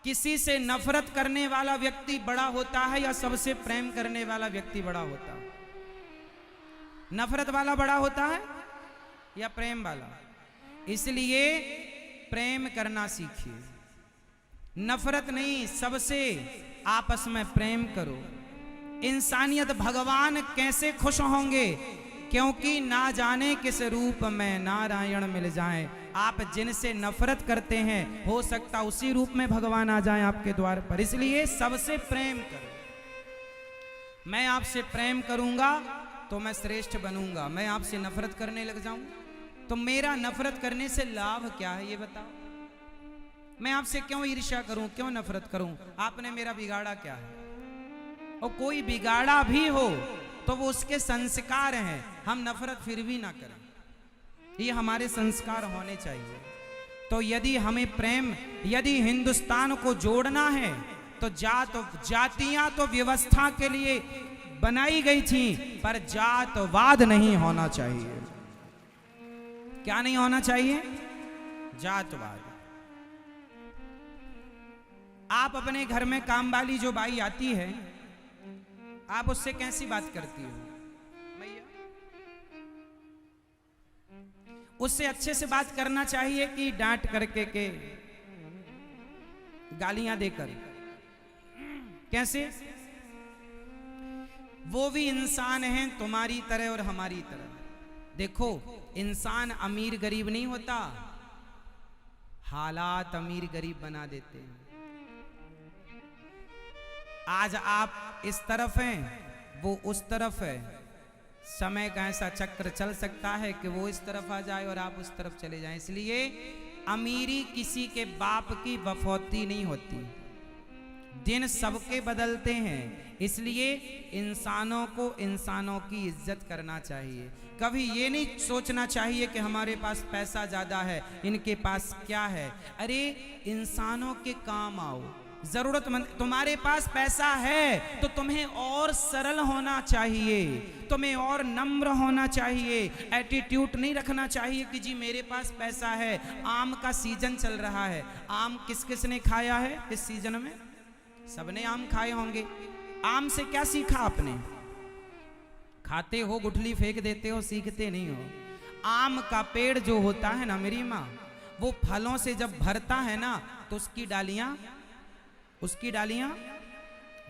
किसी से नफरत करने वाला व्यक्ति बड़ा होता है या सबसे प्रेम करने वाला व्यक्ति बड़ा होता है? नफरत वाला बड़ा होता है या प्रेम वाला? इसलिए प्रेम करना सीखिए, नफरत नहीं, सबसे आपस में प्रेम करो। इंसानियत भगवान कैसे खुश होंगे, क्योंकि ना जाने किस रूप में नारायण मिल जाएं। आप जिनसे नफरत करते हैं हो सकता उसी रूप में भगवान आ जाएं आपके द्वार पर। इसलिए सबसे प्रेम करो। मैं आपसे प्रेम करूंगा तो मैं श्रेष्ठ बनूंगा। मैं आपसे नफरत करने लग जाऊं तो मेरा नफरत करने से लाभ क्या है, ये बताओ। मैं आपसे क्यों ईर्ष्या करूं, क्यों नफरत करूं? आपने मेरा बिगाड़ा क्या है? और कोई बिगाड़ा भी हो तो वो उसके संस्कार हैं, हम नफरत फिर भी ना करें, ये हमारे संस्कार होने चाहिए। तो यदि हमें प्रेम, यदि हिंदुस्तान को जोड़ना है तो जातियां तो व्यवस्था के लिए बनाई गई थी, पर जातवाद नहीं होना चाहिए। क्या नहीं होना चाहिए? जातवाद। आप अपने घर में काम वाली जो बाई आती है, आप उससे कैसी बात करती हो? भैया, उससे अच्छे से बात करना चाहिए कि डांट करके के गालियां देकर? कैसे? वो भी इंसान हैं तुम्हारी तरह और हमारी तरह। देखो, इंसान अमीर गरीब नहीं होता, हालात अमीर गरीब बना देते हैं। आज आप इस तरफ हैं, वो उस तरफ है। समय का ऐसा चक्र चल सकता है कि वो इस तरफ आ जाए और आप उस तरफ चले जाएं। इसलिए अमीरी किसी के बाप की बफौती नहीं होती। दिन सबके बदलते हैं, इसलिए इंसानों को इंसानों की इज्जत करना चाहिए। कभी ये नहीं सोचना चाहिए कि हमारे पास पैसा ज्यादा है, इनके पास क्या है। अरे इंसानों के काम आओ, जरूरतमंद। तुम्हारे पास पैसा है तो तुम्हें और सरल होना चाहिए, तुम्हें और नम्र होना चाहिए। एटीट्यूड नहीं रखना चाहिए कि जी मेरे पास पैसा है। आम का सीजन चल रहा है, आम किस किस ने खाया है इस सीजन में? सबने आम खाए होंगे। आम से क्या सीखा आपने? खाते हो, गुठली फेंक देते हो, सीखते नहीं हो। आम का पेड़ जो होता है ना मेरी माँ, वो फलों से जब भरता है ना तो उसकी डालियां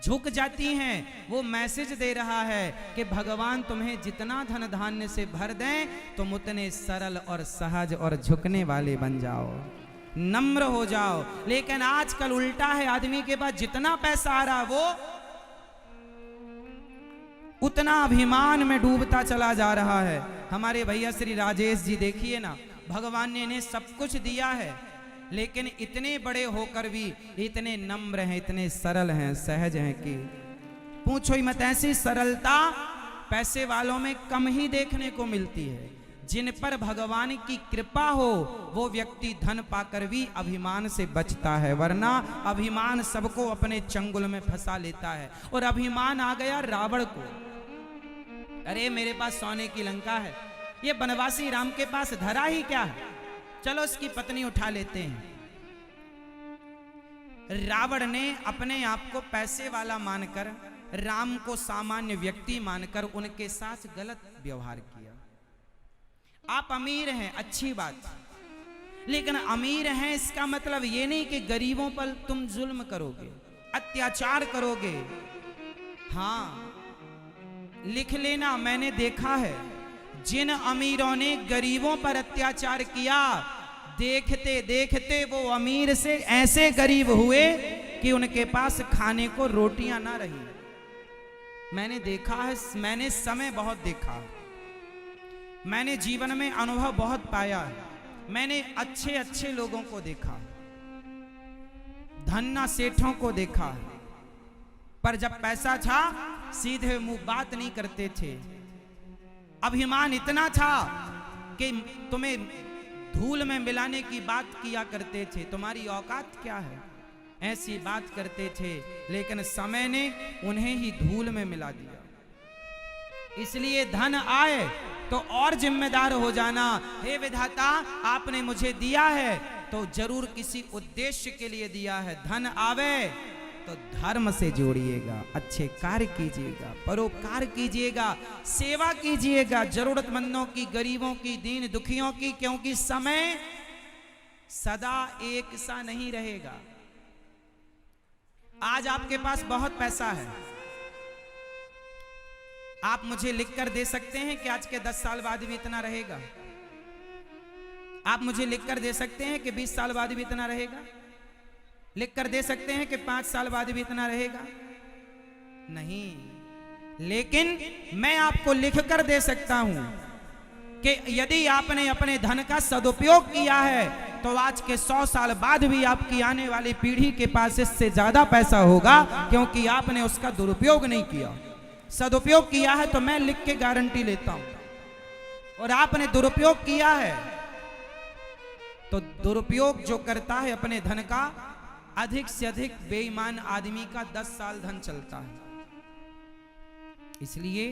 झुक जाती हैं। वो मैसेज दे रहा है कि भगवान तुम्हें जितना धन धान्य से भर दें तुम उतने सरल और सहज और झुकने वाले बन जाओ, नम्र हो जाओ। लेकिन आजकल उल्टा है, आदमी के पास जितना पैसा आ रहा वो उतना अभिमान में डूबता चला जा रहा है। हमारे भैया श्री राजेश जी देखिए ना, भगवान ने इन्हें सब कुछ दिया है, लेकिन इतने बड़े होकर भी इतने नम्र हैं, इतने सरल हैं, सहज हैं कि पूछो ही मत। ऐसी सरलता पैसे वालों में कम ही देखने को मिलती है। जिन पर भगवान की कृपा हो वो व्यक्ति धन पाकर भी अभिमान से बचता है, वरना अभिमान सबको अपने चंगुल में फंसा लेता है। और अभिमान आ गया रावण को। अरे मेरे पास सोने की लंका है, ये बनवासी राम के पास धरा ही क्या है, चलो इसकी पत्नी उठा लेते हैं। रावण ने अपने आप को पैसे वाला मानकर, राम को सामान्य व्यक्ति मानकर उनके साथ गलत व्यवहार किया। आप अमीर हैं, अच्छी बात, लेकिन अमीर हैं इसका मतलब ये नहीं कि गरीबों पर तुम जुल्म करोगे, अत्याचार करोगे। हाँ, लिख लेना, मैंने देखा है जिन अमीरों ने गरीबों पर अत्याचार किया, देखते देखते वो अमीर से ऐसे गरीब हुए कि उनके पास खाने को रोटियां ना रही। मैंने देखा है, मैंने समय बहुत देखा, मैंने जीवन में अनुभव बहुत पाया है। मैंने अच्छे अच्छे लोगों को देखा, धन्ना सेठों को देखा, पर जब पैसा था सीधे मुंह बात नहीं करते थे। अभिमान इतना था कि तुम्हें धूल में मिलाने की बात किया करते थे, तुम्हारी औकात क्या है, ऐसी बात करते थे। लेकिन समय ने उन्हें ही धूल में मिला दिया। इसलिए धन आए तो और जिम्मेदार हो जाना। हे विधाता, आपने मुझे दिया है तो जरूर किसी उद्देश्य के लिए दिया है। धन आवे तो धर्म से जोड़िएगा, अच्छे कार्य कीजिएगा, परोपकार कीजिएगा, सेवा कीजिएगा, जरूरतमंदों की, गरीबों की, दीन दुखियों की, क्योंकि समय सदा एक सा नहीं रहेगा। आज आपके पास बहुत पैसा है, आप मुझे लिखकर दे सकते हैं कि आज के 10 साल बाद भी इतना रहेगा? आप मुझे लिखकर दे सकते हैं कि 20 साल बाद भी इतना रहेगा? लिखकर दे सकते हैं कि 5 साल बाद भी इतना रहेगा? नहीं। लेकिन मैं आपको लिखकर दे सकता हूं कि यदि आपने अपने धन का सदुपयोग किया है तो आज के 100 साल बाद भी आपकी आने वाली पीढ़ी के पास इससे ज्यादा पैसा होगा, क्योंकि आपने उसका दुरुपयोग नहीं किया। सदुपयोग किया है तो मैं लिख के गारंटी लेता हूं, और आपने दुरुपयोग किया है तो दुरुपयोग जो करता है अपने धन का, अधिक से अधिक बेईमान आदमी का 10 साल धन चलता है। इसलिए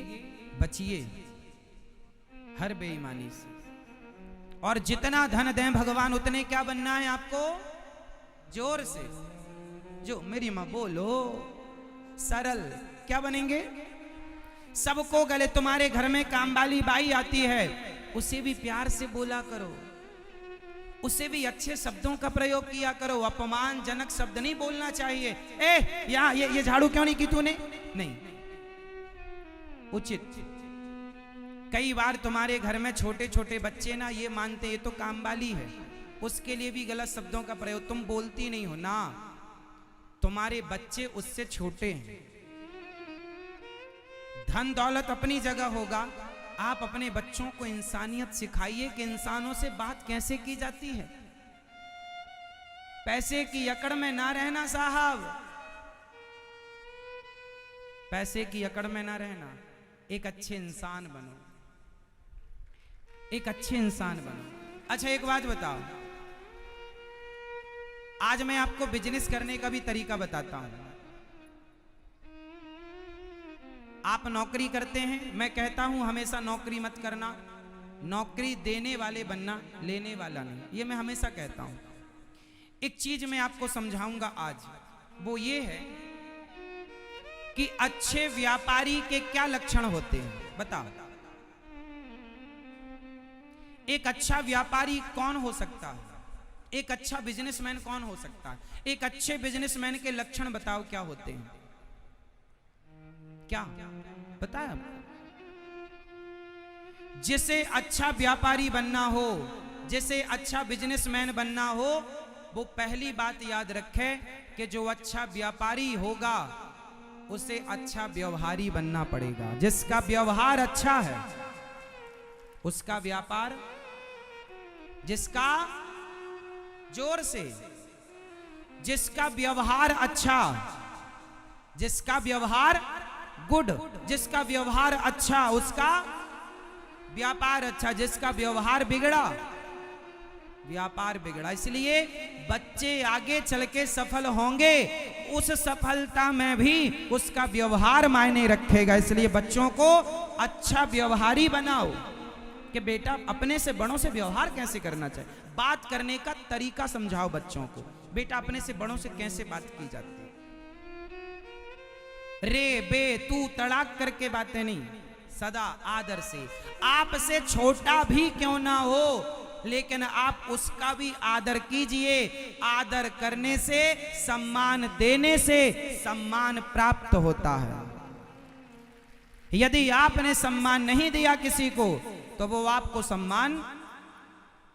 बचिए हर बेईमानी से, और जितना धन दें भगवान उतने क्या बनना है आपको? जोर से जो मेरी मां बोलो, सरल क्या बनेंगे? सबको गले, तुम्हारे घर में काम वाली बाई आती है, उसे भी प्यार से बोला करो, उसे भी अच्छे शब्दों का प्रयोग किया करो, अपमानजनक शब्द नहीं बोलना चाहिए। ए यहाँ ये झाड़ू क्यों नहीं की तूने? नहीं, उचित। कई बार तुम्हारे घर में छोटे छोटे बच्चे ना ये मानते ये तो काम वाली है, उसके लिए भी गलत शब्दों का प्रयोग, तुम बोलती नहीं हो ना, तुम्हारे बच्चे उससे छोटे हैं। धन दौलत अपनी जगह होगा, आप अपने बच्चों को इंसानियत सिखाइए कि इंसानों से बात कैसे की जाती है। पैसे की अकड़ में ना रहना साहब, पैसे की अकड़ में ना रहना, एक अच्छे इंसान बनो, एक अच्छे इंसान बनो। अच्छा एक बात बताओ, आज मैं आपको बिजनेस करने का भी तरीका बताता हूं। आप नौकरी करते हैं, मैं कहता हूं हमेशा नौकरी मत करना, नौकरी देने वाले बनना, लेने वाला नहीं, ये मैं हमेशा कहता हूं। एक चीज मैं आपको समझाऊंगा आज, वो ये है कि अच्छे व्यापारी के क्या लक्षण होते हैं, बताओ। एक अच्छा व्यापारी कौन हो सकता है? एक अच्छा बिजनेसमैन कौन हो सकता है? एक अच्छे बिजनेसमैन के लक्षण बताओ क्या होते हैं? क्या पता है आपको? जिसे अच्छा व्यापारी बनना हो, जिसे अच्छा बिजनेसमैन बनना हो, वो पहली बात याद रखे कि जो अच्छा व्यापारी होगा उसे अच्छा व्यवहारी बनना पड़ेगा। जिसका व्यवहार अच्छा है उसका व्यापार, जिसका जोर से, जिसका व्यवहार अच्छा, जिसका व्यवहार गुड, जिसका व्यवहार अच्छा उसका व्यापार अच्छा, जिसका व्यवहार बिगड़ा व्यापार बिगड़ा। इसलिए बच्चे आगे चल के सफल होंगे, उस सफलता में भी उसका व्यवहार मायने रखेगा। इसलिए बच्चों को अच्छा व्यवहारी बनाओ कि बेटा अपने से बड़ों से व्यवहार कैसे करना चाहिए, बात करने का तरीका समझाओ बच्चों को, बेटा अपने से बड़ों से कैसे बात की जाती है। रे बे तू तड़ाक करके बातें नहीं, सदा आदर से। आपसे छोटा भी क्यों ना हो लेकिन आप उसका भी आदर कीजिए। आदर करने से, सम्मान देने से सम्मान प्राप्त होता है। यदि आपने सम्मान नहीं दिया किसी को तो वो आपको सम्मान,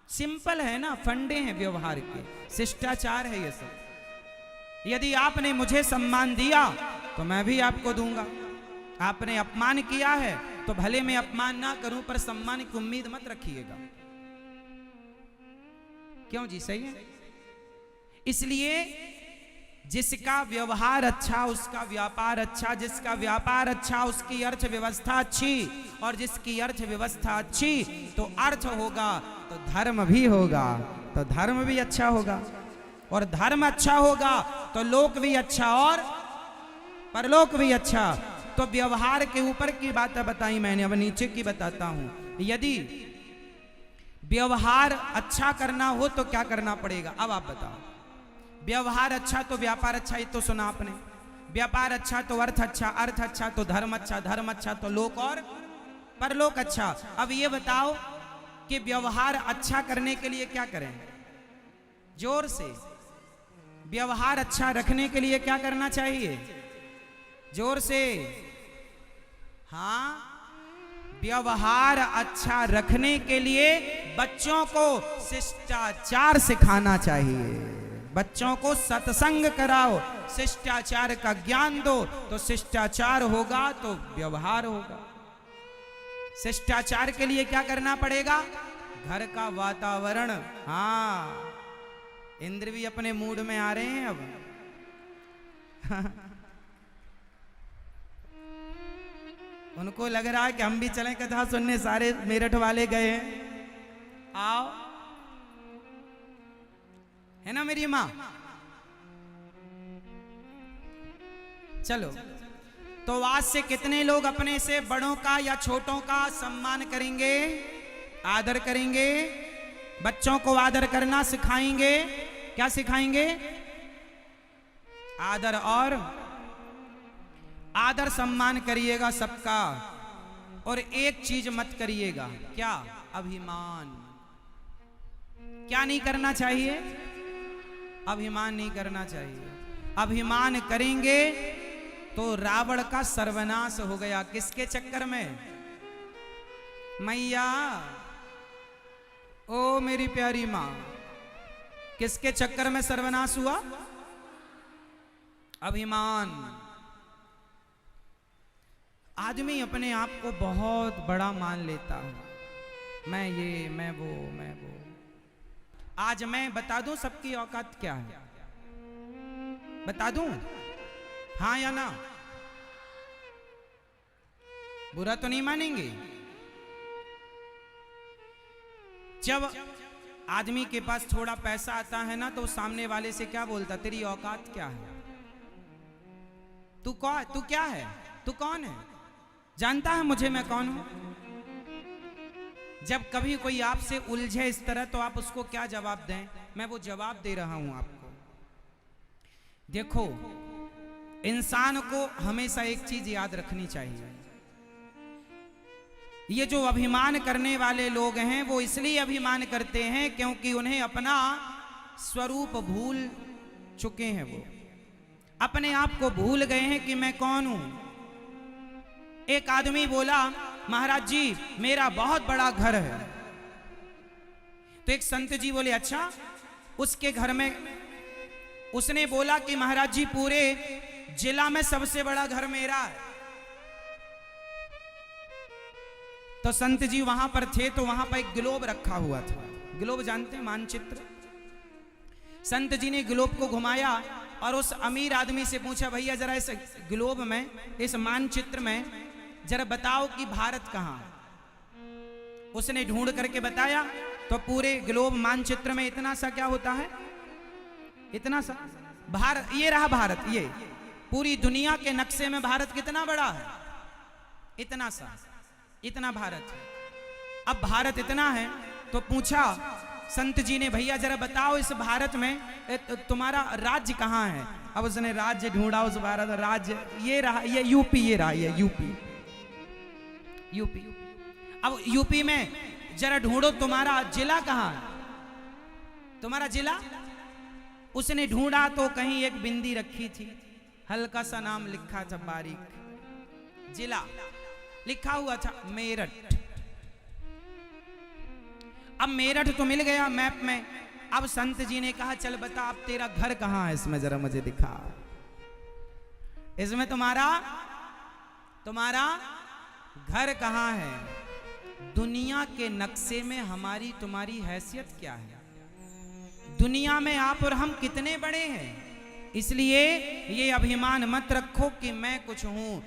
सिंपल है ना, फंडे हैं व्यवहार के, शिष्टाचार है ये सब। यदि आपने मुझे सम्मान दिया तो मैं भी आपको दूंगा। आपने अपमान किया है तो भले मैं अपमान ना करूं पर सम्मान की उम्मीद मत रखिएगा। क्यों जी, सही है। इसलिए जिसका व्यवहार अच्छा उसका व्यापार अच्छा, जिसका व्यापार अच्छा उसकी अर्थव्यवस्था अच्छी, और जिसकी अर्थव्यवस्था अच्छी तो अर्थ होगा तो धर्म भी होगा, तो धर्म भी अच्छा होगा, और धर्म अच्छा होगा तो लोक भी अच्छा और परलोक भी अच्छा। तो व्यवहार के ऊपर की बातें बताई मैंने, अब नीचे की बताता हूं। यदि व्यवहार अच्छा करना हो तो क्या करना पड़ेगा? अब आप बताओ। व्यवहार अच्छा तो व्यापार अच्छा, ये तो सुना आपने। व्यापार अच्छा तो अर्थ अच्छा, अर्थ अच्छा तो धर्म अच्छा, धर्म अच्छा तो लोक और परलोक अच्छा। अब ये बताओ कि व्यवहार अच्छा करने के लिए क्या करें? जोर से। व्यवहार अच्छा रखने के लिए क्या करना चाहिए? जोर से। हाँ, व्यवहार अच्छा रखने के लिए बच्चों को शिष्टाचार सिखाना चाहिए। बच्चों को सत्संग कराओ, शिष्टाचार का ज्ञान दो, तो शिष्टाचार होगा तो व्यवहार होगा। शिष्टाचार के लिए क्या करना पड़ेगा? घर का वातावरण। हाँ, इंद्र भी अपने मूड में आ रहे हैं अब। उनको लग रहा है कि हम भी चलें कथा सुनने, सारे मेरठ वाले गए हैं, आओ। है ना मेरी माँ? चलो, तो आज से कितने लोग अपने से बड़ों का या छोटों का सम्मान करेंगे, आदर करेंगे? बच्चों को आदर करना सिखाएंगे। क्या सिखाएंगे? आदर। और आदर सम्मान करिएगा सबका, और एक चीज मत करिएगा। क्या? अभिमान। क्या नहीं करना चाहिए? अभिमान नहीं करना चाहिए। अभिमान करेंगे तो रावण का सर्वनाश हो गया। किसके चक्कर में? मैया, ओ मेरी प्यारी मां, किसके चक्कर में सर्वनाश हुआ? अभिमान। आदमी अपने आप को बहुत बड़ा मान लेता है। मैं ये, मैं वो, मैं वो। आज मैं बता दूं सबकी औकात क्या है? बता दूं? हाँ या ना? बुरा तो नहीं मानेंगे? जब आदमी के पास थोड़ा पैसा आता है ना, तो सामने वाले से क्या बोलता? तेरी औकात क्या है? तू कौन? तू क्या है? तू कौन है? जानता है मुझे मैं कौन हूं? जब कभी कोई आपसे उलझे इस तरह, तो आप उसको क्या जवाब दें? मैं वो जवाब दे रहा हूं आपको। देखो, इंसान को हमेशा एक चीज याद रखनी चाहिए। ये जो अभिमान करने वाले लोग हैं, वो इसलिए अभिमान करते हैं क्योंकि उन्हें अपना स्वरूप भूल चुके हैं। वो अपने आप को भूल गए हैं कि मैं कौन हूं। एक आदमी बोला, महाराज जी मेरा बहुत बड़ा घर है। तो एक संत जी बोले, अच्छा? उसके घर में उसने बोला कि महाराज जी पूरे जिला में सबसे बड़ा घर मेरा है। तो संत जी वहां पर थे, तो वहां पर एक ग्लोब रखा हुआ था। ग्लोब जानते हैं? मानचित्र। संत जी ने ग्लोब को घुमाया और उस अमीर आदमी से पूछा, भैया जरा इस ग्लोब में, इस मानचित्र में जरा बताओ कि भारत कहां है। उसने ढूंढ करके बताया, तो पूरे ग्लोब मानचित्र में इतना सा क्या होता है? इतना सा भारत। ये रहा भारत। ये पूरी दुनिया के नक्शे में भारत कितना बड़ा है? इतना सा, इतना भारत है। अब भारत इतना है, तो पूछा संत जी ने, भैया जरा बताओ इस भारत में तुम्हारा राज्य कहां है? अब उसने राज्य ढूंढा उस भारत। राज्य ये रहा, ये यूपी। ये रहा, ये यूपी। यूपी। अब यूपी में जरा ढूंढो तुम्हारा जिला कहां है? तुम्हारा जिला? उसने ढूंढा तो कहीं एक बिंदी रखी थी, हल्का सा नाम लिखा था, बारीक जिला लिखा हुआ था, मेरठ। अब मेरठ तो मिल गया मैप में। अब संत जी ने कहा, चल बता अब तेरा घर कहां है, इसमें जरा मुझे दिखा। इसमें तुम्हारा घर कहां है? दुनिया के नक्शे में हमारी तुम्हारी हैसियत क्या है? दुनिया में आप और हम कितने बड़े हैं? इसलिए ये अभिमान मत रखो कि मैं कुछ हूं।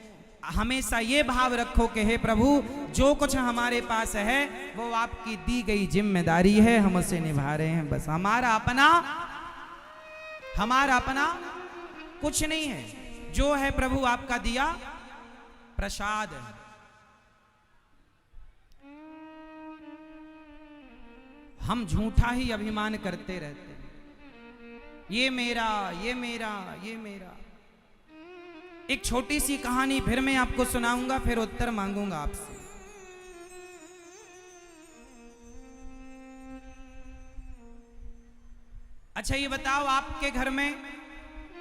हमेशा ये भाव रखो कि हे प्रभु, जो कुछ हमारे पास है वो आपकी दी गई जिम्मेदारी है, हम उसे निभा रहे हैं। बस हमारा अपना कुछ नहीं है। जो है प्रभु आपका दिया प्रसाद है। हम झूठा ही अभिमान करते रहते हैं, ये मेरा, ये मेरा, ये मेरा। एक छोटी सी कहानी फिर मैं आपको सुनाऊंगा, फिर उत्तर मांगूंगा आपसे। अच्छा ये बताओ, आपके घर में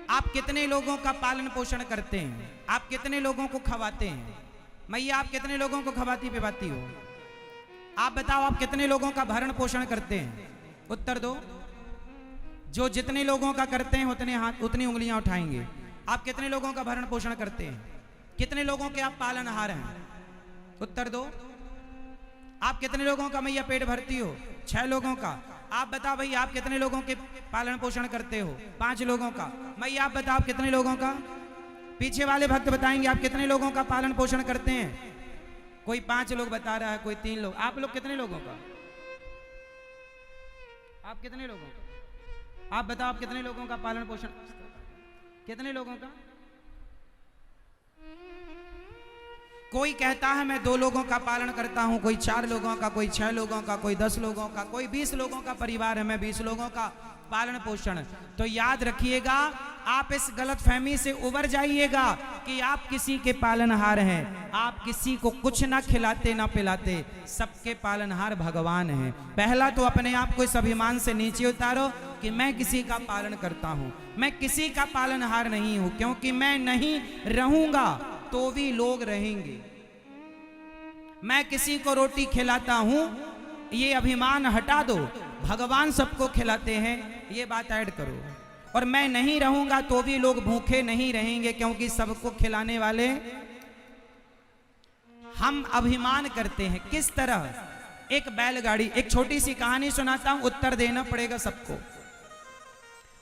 आप कितने लोगों का पालन पोषण करते हैं? आप कितने लोगों को खवाते हैं? मैया आप कितने लोगों को खवाती पिवाती हो? आप बताओ, आप कितने लोगों का भरण पोषण करते हैं? उत्तर दो। जो जितने लोगों का करते हैं उतने हाथ, उतनी उंगलियां उठाएंगे। आप कितने लोगों का भरण पोषण करते हैं? कितने लोगों के आप पालनहार हैं? उत्तर दो। आप कितने लोगों का मैया पेट भरती हो? 6 लोगों का। आप बताओ भाई, आप कितने लोगों के पालन पोषण करते हो? 5 लोगों का। मैया आप बताओ, आप कितने लोगों का? पीछे वाले भक्त बताएंगे आप कितने लोगों का पालन पोषण करते हैं। कोई 5 लोग बता रहा है, कोई 3 लोग। आप लोग कितने लोगों का? आप कितने लोगों का? आप बताओ, आप कितने लोगों का पालन पोषण, कितने लोगों का? कोई कहता है मैं 2 लोगों का पालन करता हूं, कोई 4 लोगों का, कोई 6 लोगों का, कोई 10 लोगों का, कोई 20 लोगों का परिवार है, मैं 20 लोगों का पालन पोषण। तो याद रखिएगा, आप इस गलतफहमी से उबर जाइएगा कि आप किसी के पालनहार हैं। आप किसी को कुछ ना खिलाते ना पिलाते, सबके पालनहार भगवान हैं। पहला तो अपने आप को इस अभिमान से नीचे उतारो कि मैं किसी का पालन करता हूं, मैं किसी का पालनहार नहीं हूं, क्योंकि मैं नहीं रहूंगा तो भी लोग रहेंगे। मैं किसी को रोटी खिलाता हूं, ये अभिमान हटा दो, भगवान सबको खिलाते हैं, ये बात ऐड करो। और मैं नहीं रहूंगा तो भी लोग भूखे नहीं रहेंगे, क्योंकि सबको खिलाने वाले हम अभिमान करते हैं। किस तरह? एक बैलगाड़ी, एक छोटी सी कहानी सुनाता हूं, उत्तर देना पड़ेगा सबको।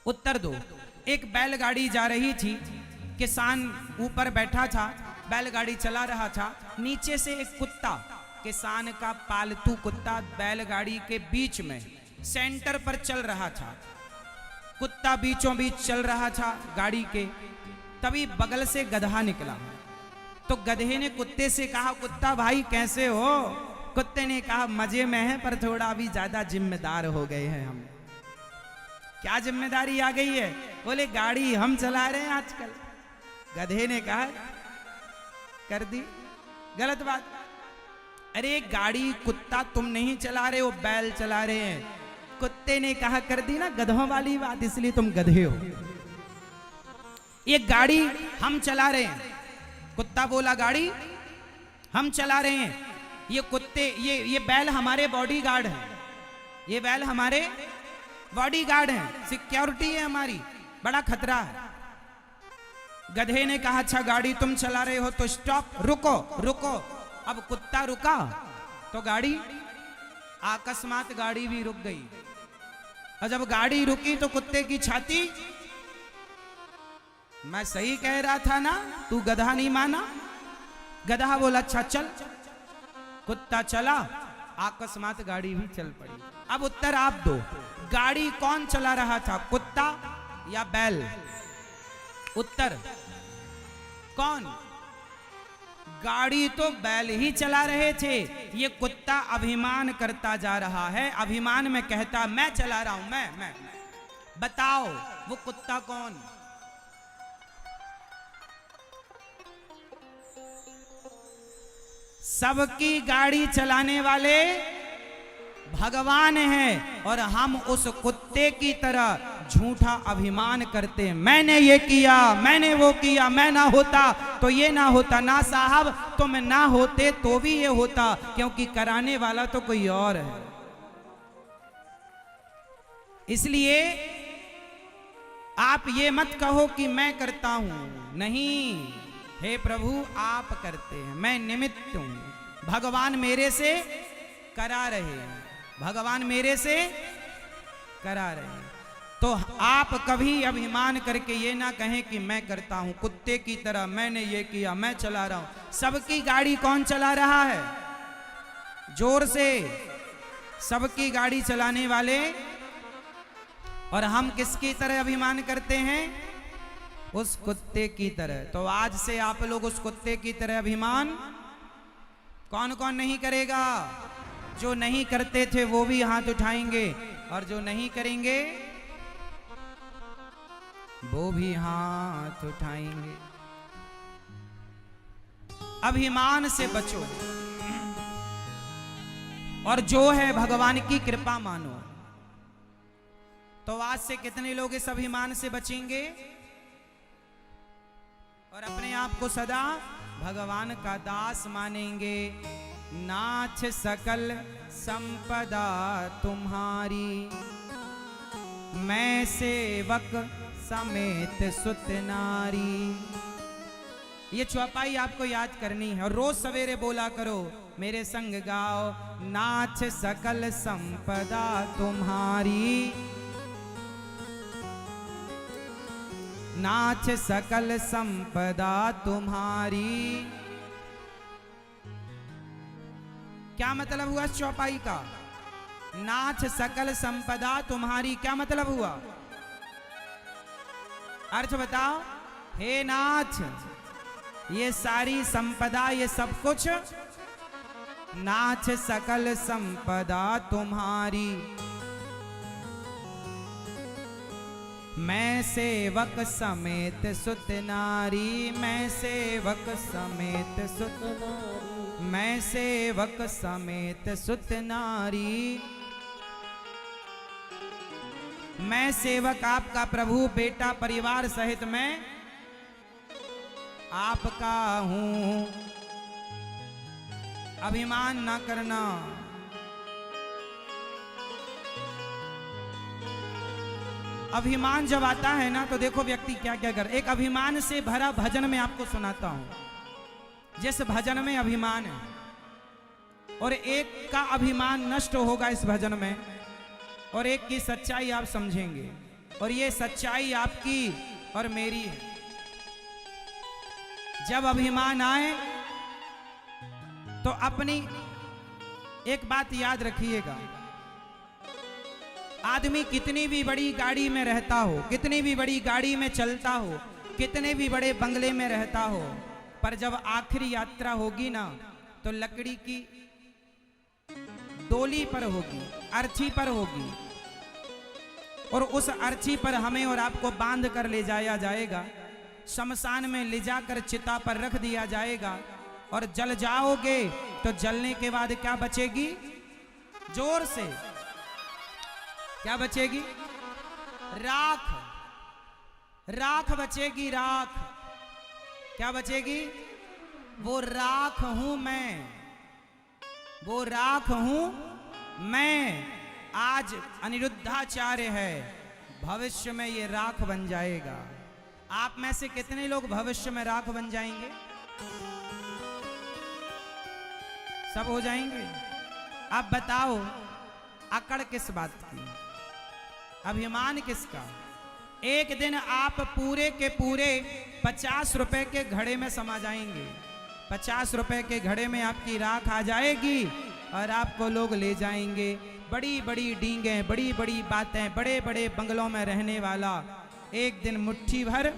उत्तर दो। एक बैलगाड़ी जा रही थी, किसान ऊपर बैठा था, बैलगाड़ी चला रहा था। नीचे से एक कुत्ता, किसान का पालतू कुत्ता, बैलगाड़ी के बीच में सेंटर पर चल रहा था। कुत्ता बीचों बीच चल रहा था गाड़ी के। तभी बगल से गधा निकला। तो गधे ने कुत्ते से कहा, कुत्ता भाई कैसे हो? कुत्ते ने कहा, मजे में है, पर थोड़ा अभी ज्यादा जिम्मेदार हो गए हैं हम। क्या जिम्मेदारी आ गई है? बोले गाड़ी हम चला रहे हैं आजकल। गधे ने कहा, कर दी गलत बात। अरे गाड़ी कुत्ता तुम नहीं चला रहे हो, बैल चला रहे हैं। कुत्ते ने कहा, कर दी ना गधों वाली बात, इसलिए तुम गधे हो। ये गाड़ी हम चला रहे हैं। कुत्ता बोला, गाड़ी हम चला रहे हैं, ये कुत्ते, ये बैल हमारे बॉडीगार्ड हैं, ये बैल हमारे बॉडीगार्ड हैं, सिक्योरिटी है हमारी, बड़ा खतरा है। गधे ने कहा, अच्छा गाड़ी तुम चला रहे हो तो स्टॉप, रुको रुको। अब कुत्ता रुका तो गाड़ी, अकस्मात गाड़ी भी रुक गई। और जब गाड़ी रुकी तो कुत्ते की छाती, मैं सही कह रहा था ना, तू गधा नहीं माना। गधा बोला, अच्छा चल। कुत्ता चला, अकस्मात गाड़ी भी चल पड़ी। अब उत्तर आप दो, गाड़ी कौन चला रहा था, कुत्ता या बैल? उत्तर कौन? गाड़ी तो बैल ही चला रहे थे। ये कुत्ता अभिमान करता जा रहा है, अभिमान में कहता मैं चला रहा हूं, मैं। बताओ वो कुत्ता कौन? सबकी गाड़ी चलाने वाले भगवान हैं, और हम उस कुत्ते की तरह झूठा अभिमान करते हैं। मैंने ये किया, मैंने वो किया, मैं ना होता तो ये ना होता, ना साहब तुम ना होते तो भी ये होता, क्योंकि कराने वाला तो कोई और है। इसलिए आप ये मत कहो कि मैं करता हूं, नहीं, हे प्रभु आप करते हैं, मैं निमित्त हूं। भगवान मेरे से करा रहे हैं, भगवान मेरे से करा रहे हैं। तो आप कभी अभिमान करके ये ना कहें कि मैं करता हूं, कुत्ते की तरह मैंने ये किया, मैं चला रहा हूं। सबकी गाड़ी कौन चला रहा है? जोर से, सबकी गाड़ी चलाने वाले। और हम किसकी तरह अभिमान करते हैं? उस कुत्ते की तरह। तो आज से आप लोग उस कुत्ते की तरह अभिमान कौन कौन नहीं करेगा? जो नहीं करते थे वो भी हाथ उठाएंगे, और जो नहीं करेंगे वो भी हाथ उठाएंगे। अभिमान से बचो, और जो है भगवान की कृपा मानो। तो आज से कितने लोग इस अभिमान से बचेंगे और अपने आप को सदा भगवान का दास मानेंगे। नाथ सकल संपदा तुम्हारी, मैं सेवक समेत सुत नारी। ये चौपाई आपको याद करनी है और रोज सवेरे बोला करो, मेरे संग गाओ। नाथ सकल संपदा तुम्हारी, नाथ सकल संपदा तुम्हारी। क्या मतलब हुआ इस चौपाई का? नाथ सकल संपदा तुम्हारी, क्या मतलब हुआ? अर्थ बताओ। हे नाथ, ये सारी संपदा, ये सब कुछ नाथ सकल संपदा तुम्हारी, मैं सेवक समेत सुत नारी, मैं सेवक समेत सुत नारी, मैं सेवक समेत सुत नारी। मैं सेवक आपका प्रभु, बेटा परिवार सहित मैं आपका हूं। अभिमान ना करना। अभिमान जब आता है ना तो देखो व्यक्ति क्या क्या कर। एक अभिमान से भरा भजन में आपको सुनाता हूं। जिस भजन में अभिमान है और एक का अभिमान नष्ट होगा इस भजन में, और एक की सच्चाई आप समझेंगे, और ये सच्चाई आपकी और मेरी है। जब अभिमान आए तो अपनी एक बात याद रखिएगा, आदमी कितनी भी बड़ी गाड़ी में रहता हो, कितनी भी बड़ी गाड़ी में चलता हो, कितने भी बड़े बंगले में रहता हो, पर जब आखिरी यात्रा होगी ना तो लकड़ी की डोली पर होगी, अर्थी पर होगी, और उस अर्थी पर हमें और आपको बांध कर ले जाया जाएगा। शमशान में ले जाकर चिता पर रख दिया जाएगा, और जल जाओगे तो जलने के बाद क्या बचेगी? जोर से क्या बचेगी? राख। राख बचेगी, राख। क्या बचेगी? वो राख हूं मैं, वो राख हूं मैं। आज अनिरुद्धाचार्य है, भविष्य में ये राख बन जाएगा। आप में से कितने लोग भविष्य में राख बन जाएंगे? सब हो जाएंगे। आप बताओ, अकड़ किस बात की? अभिमान किसका? एक दिन आप पूरे के पूरे 50 रुपए के घड़े में समा जाएंगे। 50 रुपए के घड़े में आपकी राख आ जाएगी और आपको लोग ले जाएंगे। बड़ी बड़ी डींगे, बड़ी बड़ी बातें, बड़े बड़े बंगलों में रहने वाला एक दिन मुट्ठी भर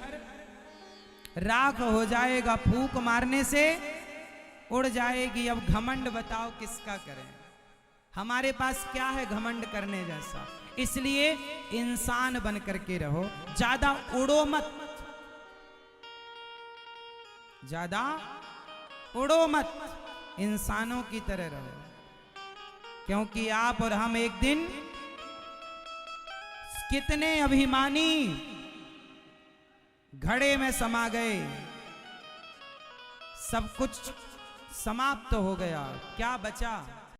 राख हो जाएगा, फूंक मारने से उड़ जाएगी। अब घमंड बताओ किसका करें? हमारे पास क्या है घमंड करने जैसा? इसलिए इंसान बन करके रहो, ज्यादा उड़ो मत, ज्यादा उड़ो मत, इंसानों की तरह रहो। क्योंकि आप और हम एक दिन, कितने अभिमानी घड़े में समा गए, सब कुछ समाप्त हो गया, क्या बचा?